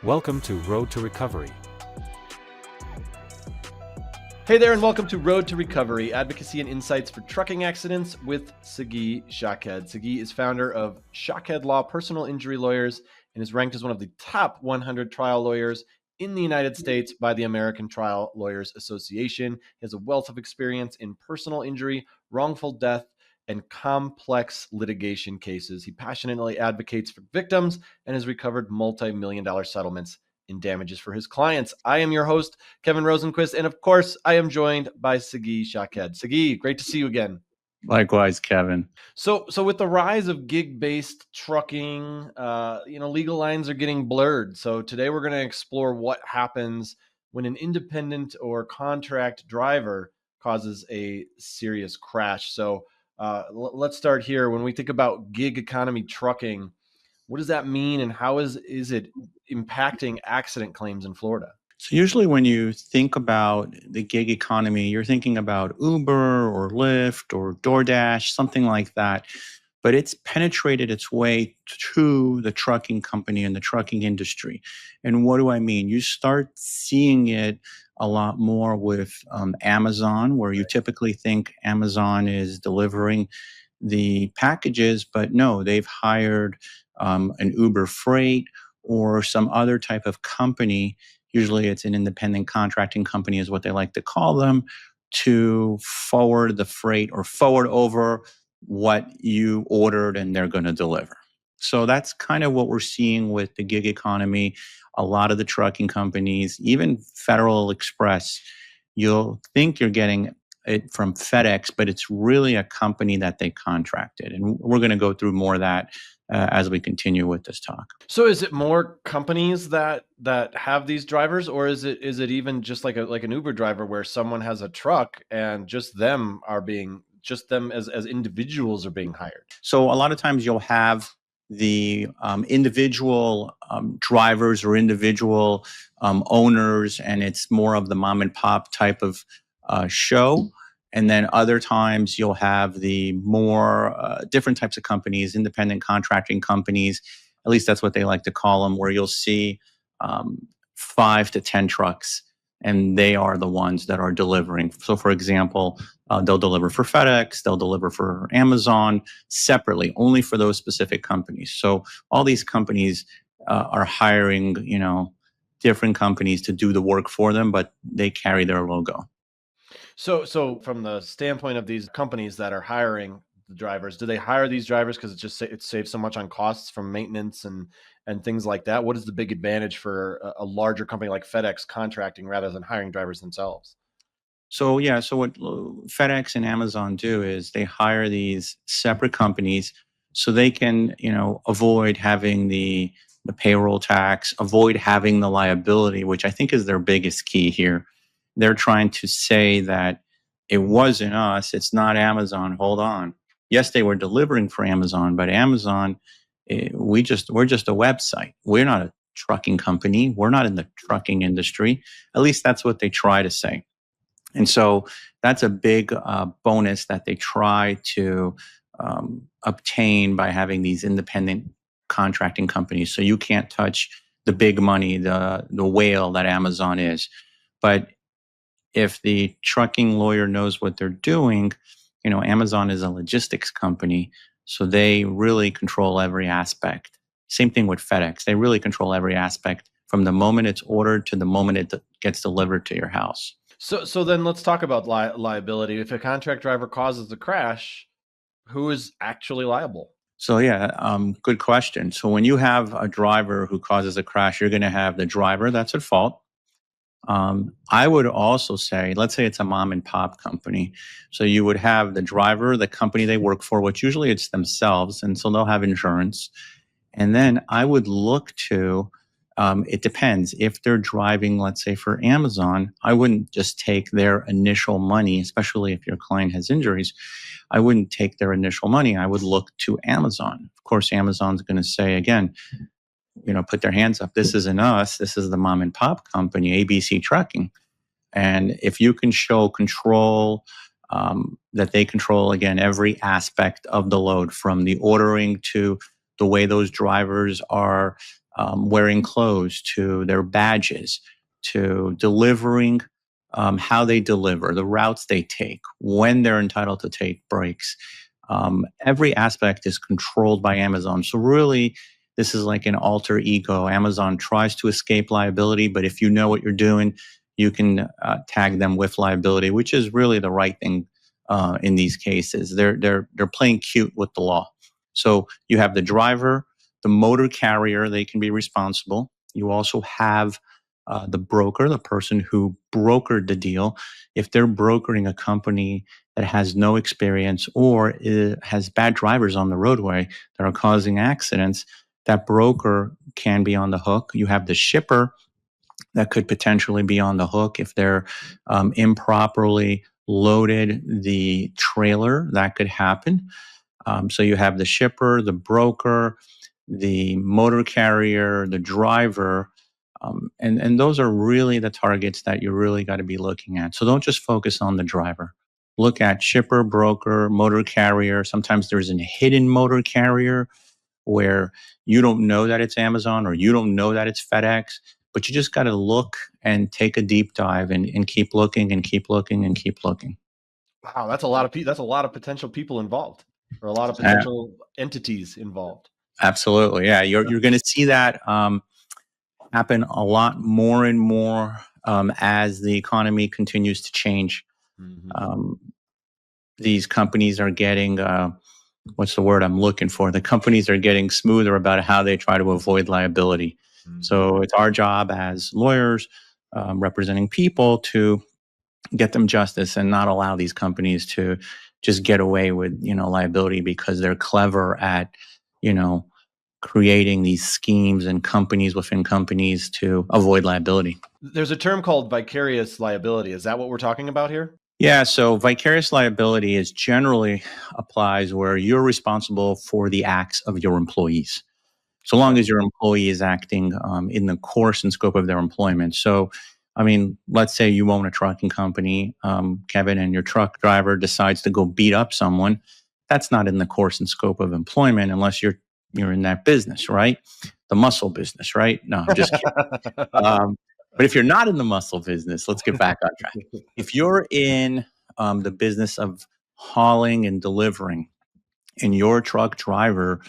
Welcome to Road to Recovery. Hey there, and welcome to Road to Recovery, advocacy and insights for trucking accidents with Sagi Shaked. Sagi is founder of Shaked Law Personal Injury Lawyers and is ranked as one of the top 100 trial lawyers in the United States by the American Trial Lawyers Association. He has a wealth of experience in personal injury, wrongful death, and complex litigation cases. He passionately advocates for victims and has recovered multi-million-dollar settlements in damages for his clients. I am your host, Kevin Rosenquist, and of course, I am joined by Sagi Shaked. Sagi, great to see you again. Likewise, Kevin. So with the rise of gig-based trucking, legal lines are getting blurred. So today we're going to explore what happens when an independent or contract driver causes a serious crash. So let's start here. When we think about gig economy trucking, what does that mean, and how is it impacting accident claims in Florida? So usually when you think about the gig economy, you're thinking about Uber or Lyft or DoorDash, something like that. But it's penetrated its way to the trucking company and the trucking industry. And what do I mean? You start seeing it a lot more with Amazon, where you typically think Amazon is delivering the packages, but no, they've hired an Uber Freight or some other type of company. Usually it's an independent contracting company is what they like to call them, to forward the freight or forward over what you ordered and they're going to deliver. So that's kind of what we're seeing with the gig economy. A lot of the trucking companies, even Federal Express, you'll think you're getting it from FedEx, but it's really a company that they contracted. And we're going to go through more of that as we continue with this talk. So is it more companies that have these drivers, or is it even just like an Uber driver where someone has a truck and just them as individuals are being hired? So a lot of times you'll have the individual drivers or individual owners, and it's more of the mom and pop type of show. And then other times you'll have the more different types of companies, independent contracting companies, at least that's what they like to call them, where you'll see 5 to 10 trucks, and they are the ones that are delivering. So for example, they'll deliver for FedEx, they'll deliver for Amazon separately, only for those specific companies. So all these companies are hiring, different companies to do the work for them, but they carry their logo. So from the standpoint of these companies that are hiring the drivers, do they hire these drivers because it saves so much on costs from maintenance and things like that? What is the big advantage for a larger company like FedEx contracting rather than hiring drivers themselves? So what FedEx and Amazon do is they hire these separate companies so they can, avoid having the payroll tax, avoid having the liability, which I think is their biggest key here. They're trying to say that it wasn't us, it's not Amazon. Hold on. Yes, they were delivering for Amazon, but Amazon, we're just a website. We're not a trucking company. We're not in the trucking industry. At least that's what they try to say. And so that's a big bonus that they try to obtain by having these independent contracting companies. So you can't touch the big money, the whale that Amazon is. But if the trucking lawyer knows what they're doing, Amazon is a logistics company, so they really control every aspect. Same thing with FedEx. They really control every aspect from the moment it's ordered to the moment it gets delivered to your house. So then let's talk about liability. If a contract driver causes a crash, who is actually liable? So good question. So when you have a driver who causes a crash, you're going to have the driver that's at fault. I would also say, let's say it's a mom and pop company. So you would have the driver, the company they work for, which usually it's themselves, and so they'll have insurance. And then I would look to, it depends. If they're driving, let's say for Amazon, I wouldn't just take their initial money, especially if your client has injuries. I wouldn't take their initial money. I would look to Amazon. Of course, Amazon's going to say, again, put their hands up. This isn't us. This is the mom and pop company, ABC Trucking. And if you can show control, that they control, again, every aspect of the load, from the ordering to the way those drivers are wearing clothes, to their badges, to delivering, how they deliver, the routes they take, when they're entitled to take breaks. Every aspect is controlled by Amazon. So really, this is like an alter ego. Amazon tries to escape liability, but if you know what you're doing, you can tag them with liability, which is really the right thing in these cases. They're playing cute with the law. So you have the driver, the motor carrier; they can be responsible. You also have the broker, the person who brokered the deal. If they're brokering a company that has no experience or has bad drivers on the roadway that are causing accidents, that broker can be on the hook. You have the shipper that could potentially be on the hook if they're improperly loaded the trailer. That could happen. So you have the shipper, the broker, the motor carrier, the driver. And those are really the targets that you really got to be looking at. So don't just focus on the driver. Look at shipper, broker, motor carrier. Sometimes there's a hidden motor carrier where you don't know that it's Amazon or you don't know that it's FedEx, but you just got to look and take a deep dive and keep looking and keep looking and keep looking. Wow, that's a lot of that's a lot of potential people involved, or a lot of Uh, potential entities involved. Absolutely. Yeah. You're going to see that happen a lot more and more as the economy continues to change. Mhm. These companies are getting, what's the word I'm looking for? The companies are getting smoother about how they try to avoid liability. Mhm. So it's our job as lawyers representing people to get them justice and not allow these companies to just get away with, liability because they're clever at, creating these schemes and companies within companies to avoid liability. There's a term called vicarious liability. Is that what we're talking about here? Yeah, so vicarious liability is generally applies where you're responsible for the acts of your employees, so long as your employee is acting in the course and scope of their employment. So, I mean, let's say you own a trucking company, Kevin, and your truck driver decides to go beat up someone. That's not in the course and scope of employment unless you're in that business, right? The muscle business, right? No, I'm just kidding. But if you're not in the muscle business, let's get back on track. If you're in the business of hauling and delivering, and your truck driver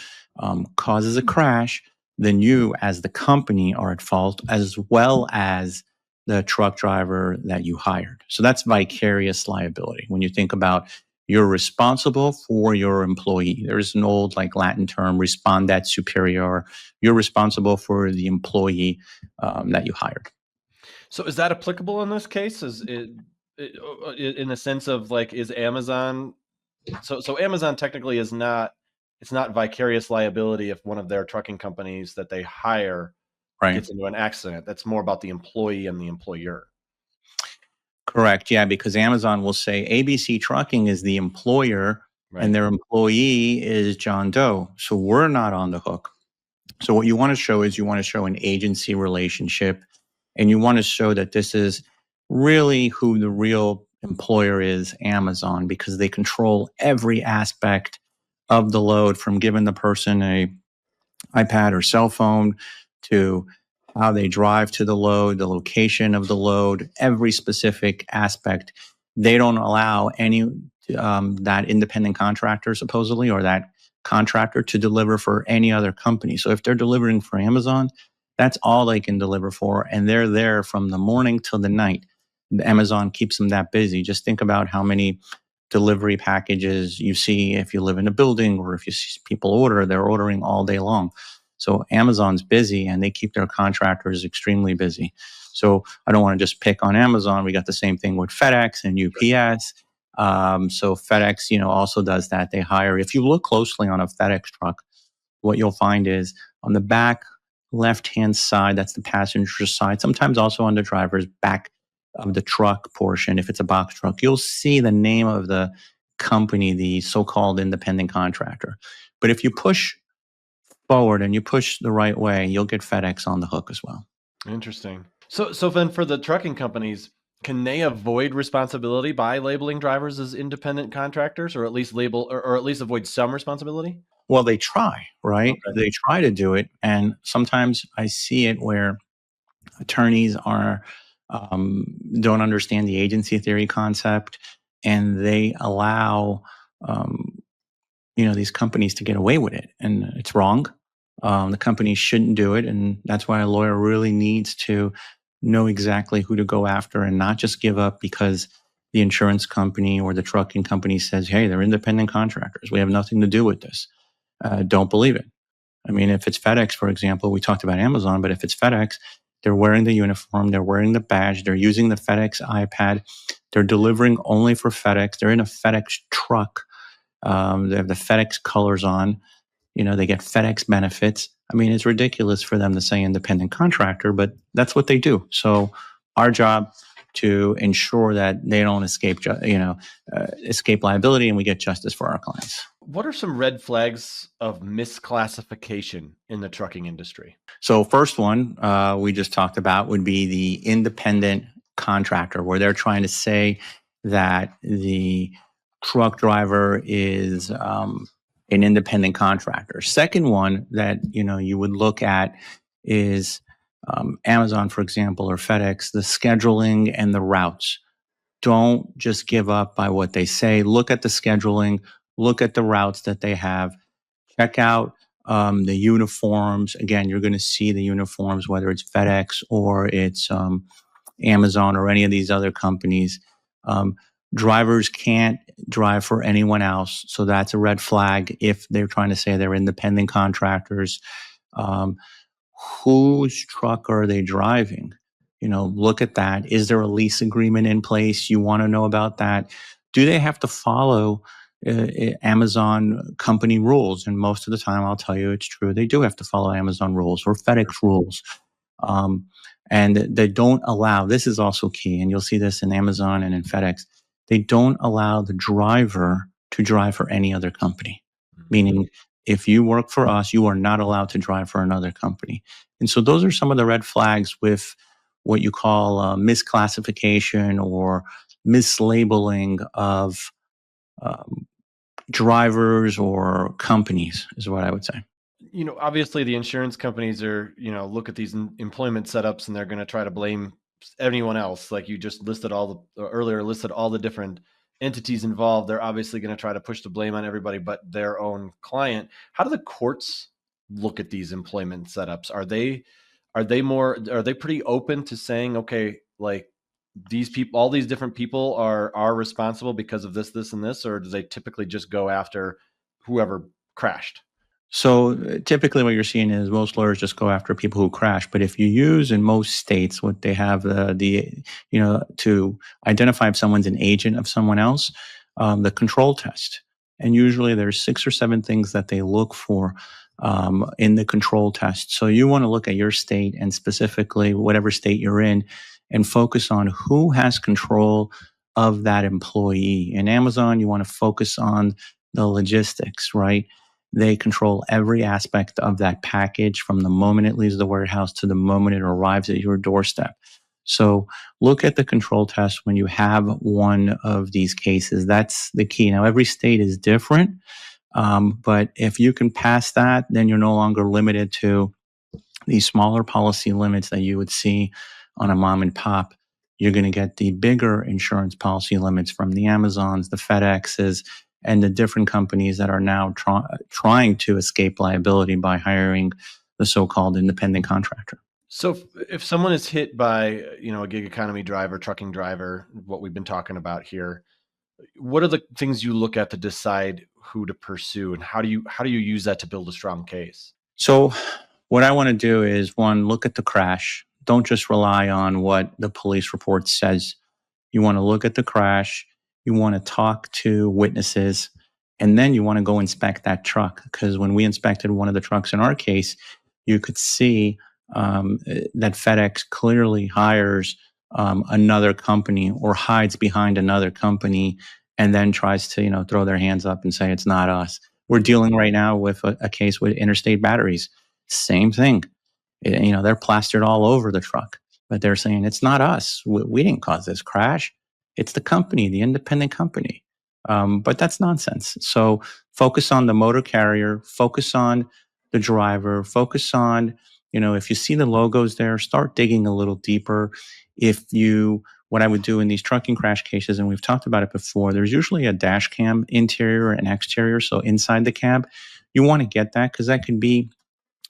causes a crash, then you, as the company, are at fault, as well as the truck driver that you hired. So that's vicarious liability. When you think about you're responsible for your employee, there's an old Latin term, respondet superior. You're responsible for the employee that you hired. So is that applicable in this case? Is in the sense of is Amazon, so Amazon technically is not, it's not vicarious liability if one of their trucking companies that they hire Right. gets into an accident. That's more about the employee and the employer. Correct. Yeah, because Amazon will say ABC Trucking is the employer Right. and their employee is John Doe. So we're not on the hook. So what you want to show is you want to show an agency relationship, and you want to show that this is really who the real employer is, Amazon, because they control every aspect of the load, from giving the person a iPad or cell phone to how they drive to the load, the location of the load, every specific aspect. They don't allow any that independent contractor, supposedly, or that contractor to deliver for any other company. So if they're delivering for Amazon, that's all they can deliver for, and they're there from the morning till the night. Amazon keeps them that busy. Just think about how many delivery packages you see if you live in a building, or if you see people order, they're ordering all day long. So Amazon's busy, and they keep their contractors extremely busy. So I don't want to just pick on Amazon. We got the same thing with FedEx and UPS. So FedEx, also does that. They hire. If you look closely on a FedEx truck, what you'll find is on the back left-hand side, that's the passenger side. Sometimes also on the driver's back of the truck portion, if it's a box truck, you'll see the name of the company, the so-called independent contractor. But if you push forward and you push the right way, you'll get FedEx on the hook as well. Interesting. So then for the trucking companies, Can they avoid responsibility by labeling drivers as independent contractors, or at least label, or at least avoid some responsibility? Well, they try, right? Okay. They try to do it. And sometimes I see it where attorneys are don't understand the agency theory concept, and they allow um, these companies to get away with it, and it's wrong. The companies shouldn't do it, and that's why a lawyer really needs to know exactly who to go after and not just give up because the insurance company or the trucking company says, "Hey, they're independent contractors. We have nothing to do with this." Don't believe it. I mean, if it's FedEx, for example, we talked about Amazon, but if it's FedEx, they're wearing the uniform, they're wearing the badge, they're using the FedEx iPad, they're delivering only for FedEx, they're in a FedEx truck, they have the FedEx colors on, they get FedEx benefits. I mean, it's ridiculous for them to say independent contractor, but that's what they do. So our job to ensure that they don't escape liability, and we get justice for our clients. What are some red flags of misclassification in the trucking industry? So first one we just talked about would be the independent contractor, where they're trying to say that the truck driver is an independent contractor. Second one that you would look at is Amazon, for example, or FedEx, the scheduling and the routes. Don't just give up by what they say. Look at the scheduling, look at the routes that they have, check out the uniforms. Again, you're going to see the uniforms, whether it's FedEx or it's Amazon or any of these other companies. Drivers can't drive for anyone else. So that's a red flag if they're trying to say they're independent contractors. Whose truck are they driving? Look at that. Is there a lease agreement in place? You want to know about that. Do they have to follow Amazon company rules? And most of the time, I'll tell you it's true. They do have to follow Amazon rules or FedEx rules. And they don't allow, this is also key, and you'll see this in Amazon and in FedEx, they don't allow the driver to drive for any other company. Meaning, if you work for us, you are not allowed to drive for another company. And so those are some of the red flags with what you call misclassification or mislabeling of drivers or companies, is what I would say. Obviously the insurance companies are, look at these employment setups and they're going to try to blame anyone else. Like you just listed earlier listed all the different entities involved. They're obviously going to try to push the blame on everybody but their own client. How do the courts look at these employment setups? Are they pretty open to saying, okay, like these people, all these different people are responsible because of this, and this, or do they typically just go after whoever crashed? So typically what you're seeing is most lawyers just go after people who crash. But if you use in most states what they have to identify if someone's an agent of someone else, the control test. And usually there's 6 or 7 things that they look for in the control test. So you want to look at your state and specifically whatever state you're in and focus on who has control of that employee. In Amazon, you want to focus on the logistics, right? They control every aspect of that package from the moment it leaves the warehouse to the moment it arrives at your doorstep. So look at the control test when you have one of these cases. That's the key. Now, every state is different, but if you can pass that, then you're no longer limited to these smaller policy limits that you would see on a mom and pop. You're going to get the bigger insurance policy limits from the Amazons, the FedExes, and the different companies that are now trying to escape liability by hiring the so-called independent contractor. So if someone is hit by, a gig economy driver, trucking driver, what we've been talking about here, what are the things you look at to decide who to pursue, and how do you use that to build a strong case? So what I want to do is, one, look at the crash. Don't just rely on what the police report says. You want to look at the crash. You want to talk to witnesses, and then you want to go inspect that truck. Because when we inspected one of the trucks in our case, you could see that FedEx clearly hires another company or hides behind another company and then tries to, throw their hands up and say, it's not us. We're dealing right now with a case with Interstate Batteries. Same thing. They're plastered all over the truck. but they're saying it's not us. We didn't cause this crash. It's the company, the independent company. But that's nonsense. So focus on the motor carrier, focus on the driver, focus on, if you see the logos there, start digging a little deeper. What I would do in these trucking crash cases, and we've talked about it before, there's usually a dash cam interior and exterior. So inside the cab, you want to get that because that could be,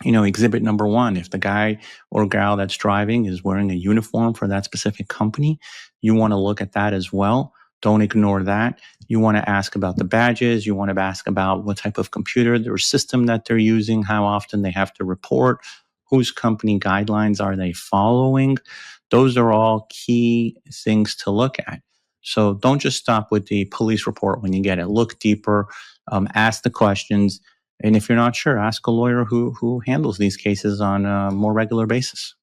exhibit number one. If the guy or gal that's driving is wearing a uniform for that specific company, you want to look at that as well. Don't ignore that. You want to ask about the badges. You want to ask about what type of computer or system that they're using, how often they have to report, whose company guidelines are they following. Those are all key things to look at. So don't just stop with the police report when you get it. Look deeper, ask the questions. And if you're not sure, ask a lawyer who handles these cases on a more regular basis.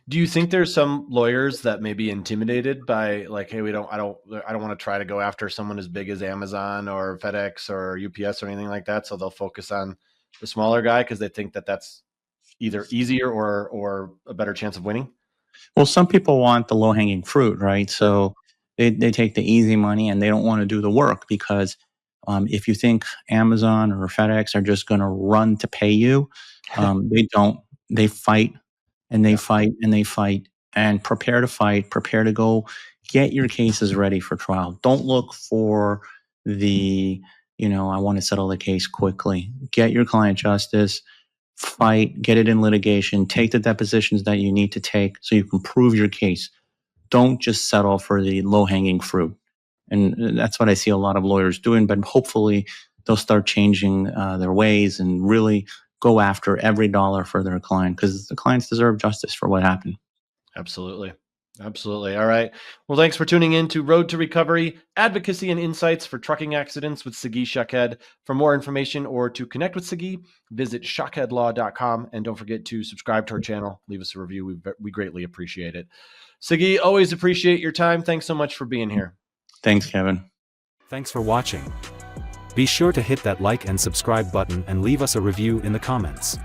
Do you think there's some lawyers that may be intimidated by like, hey, I don't want to try to go after someone as big as Amazon or FedEx or UPS or anything like that, so they'll focus on the smaller guy because they think that that's either easier or a better chance of winning? Well, some people want the low-hanging fruit, right? So they take the easy money and they don't want to do the work because if you think Amazon or FedEx are just going to run to pay you, they don't. They fight and they fight and they fight and prepare to fight, prepare to go get your cases ready for trial. Don't look for I want to settle the case quickly. Get your client justice, fight, get it in litigation, take the depositions that you need to take so you can prove your case. Don't just settle for the low-hanging fruit. And that's what I see a lot of lawyers doing, but hopefully they'll start changing their ways and really go after every dollar for their client because the clients deserve justice for what happened. Absolutely. Absolutely. All right. Well, thanks for tuning in to Road to Recovery, Advocacy and Insights for Trucking Accidents with Sagi Shaked. For more information or to connect with Sagi, visit shakedlaw.com. And don't forget to subscribe to our channel. Leave us a review. We greatly appreciate it. Sagi, always appreciate your time. Thanks so much for being here. Thanks, Kevin. Thanks for watching. Be sure to hit that like and subscribe button and leave us a review in the comments.